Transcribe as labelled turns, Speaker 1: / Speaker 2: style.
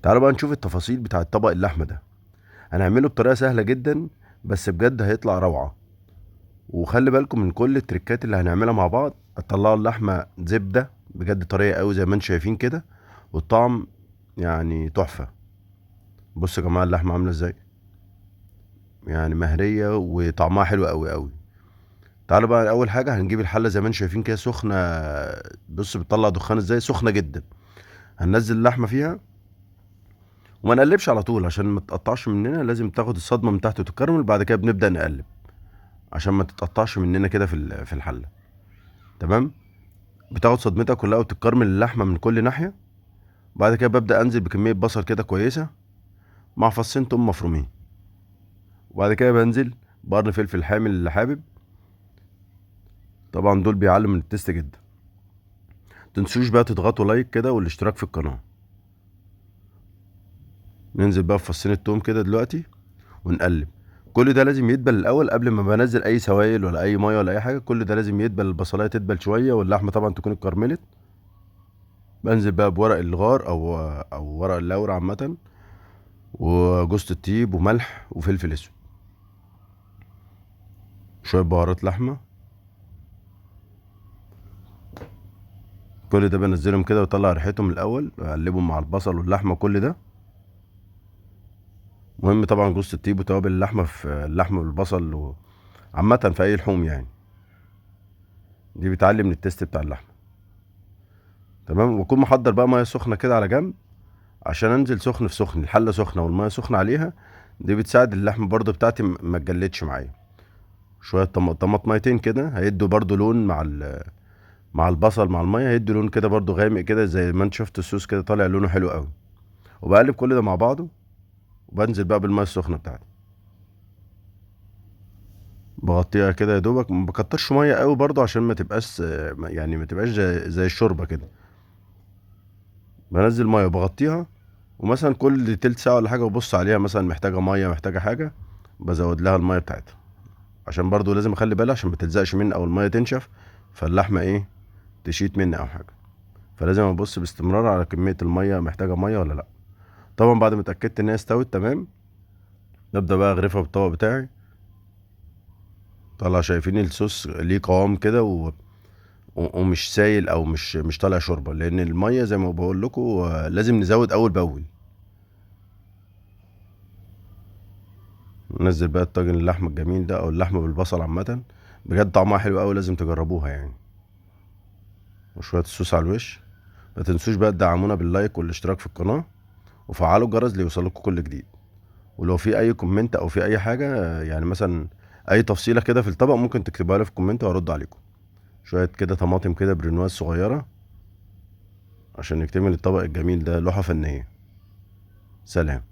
Speaker 1: تعالوا بقى نشوف التفاصيل بتاع طبق اللحمة ده. هنعمله بطريقة سهلة جدا، بس بجد هيطلع روعة. وخلي بالكم من كل التريكات اللي هنعملها مع بعض. هتطلعوا اللحمة زبدة بجد طرية قوي زي ما انتم شايفين كده، والطعم يعني تحفة. بصوا يا جماعة اللحمة عاملة ازاي، يعني مهرية وطعمها حلو قوي قوي. تعالوا بقى اول حاجة هنجيب الحلة زي ما انتم شايفين كده سخنة. بص بتطلع دخان ازاي، سخنة جدا. هننزل اللحمة فيها وما نقلبش على طول عشان ما تقطعش مننا، لازم تاخد الصدمة من تحت وتتكرمل. بعد كده بنبدأ نقلب عشان ما تتقطعش مننا كده في الحلة. تمام. بتاخد صدمتها كلها وتتكرمل اللحمة من كل ناحية. بعد كده ببدأ انزل بكمية بصل كده كويسة مع فصين توم مفرومين. وبعد كده بنزل بقرن فلفل حامي اللي حابب، طبعا دول بيعلوا من التست جدا. تنسوش بقى تضغطوا لايك كده والاشتراك في القناة. ننزل بقى في فصين التوم كده دلوقتي ونقلب. كل ده لازم يدبل الاول قبل ما بنزل اي سوائل ولا اي ميه ولا اي حاجه. كل ده لازم يدبل، البصلايه تدبل شويه واللحمه طبعا تكون اتكرملت. بنزل بقى بورق الغار او ورق اللورة عامه، وجوز الطيب وملح وفلفل اسود، شويه بهارات لحمه. كل ده بنزلهم كده واطلع ريحتهم الاول، اقلبهم مع البصل واللحمه كل ده. مهم طبعا جوز الطيب وتوابل اللحمه في اللحمه بالبصل، وعامه في اي لحوم يعني. دي بتعلي من التست بتاع اللحمه. تمام. واكون محضر بقى ميه سخنه كده على جنب عشان انزل سخن في سخن، الحله سخنه والميه سخنه عليها. دي بتساعد اللحمه برضو بتاعتي ما تجلدش معايا. شويه طماطميتين كده هيدوا برضو لون مع البصل مع الميه، هيدوا لون كده برضو غامق كده زي ما انت شفت الصوص كده طالع لونه حلو قوي. وبقلب كل ده مع بعضه، وبنزل بقى بالميه السخنه بتاعتي. بغطيها كده يا دوبك، ما بكترش ميه قوي برضو عشان ما تبقاش يعني ما تبقاش زي الشوربه كده. بنزل ميه وبغطيها، ومثلا كل تلت ساعه ولا حاجه ببص عليها مثلا محتاجه ميه محتاجه حاجه، بزود لها الميه بتاعتها. عشان برضو لازم اخلي بالي عشان ما تلزقش مني او الميه تنشف فاللحمه ايه تشيط مني او حاجه. فلازم ابص باستمرار على كميه الميه محتاجه ميه ولا لا. طبعا بعد ما اتاكدت ان هي استوت تمام، ببدا بقى اغرفها بالطبق بتاعي. طلع شايفين الصوص ليه قوام كده ومش سايل او مش طالع شوربه، لان الميه زي ما بقول لكم لازم نزود اول باول. ننزل بقى الطاجن اللحمه الجميل ده او اللحمه بالبصل عامه، بجد طعمها حلو قوي، لازم تجربوها يعني. وشويه الصوص على الوش. ما تنسوش بقى تدعمونا باللايك والاشتراك في القناه، وفعلوا الجرس ليوصلكوا كل جديد. ولو في اي كومنت او في اي حاجه يعني مثلا اي تفصيله كده في الطبق ممكن تكتبوها لي في الكومنت وارد عليكم. شويه كده طماطم كده برنواز صغيره عشان نكتمل الطبق الجميل ده، لوحه فنيه. سلام.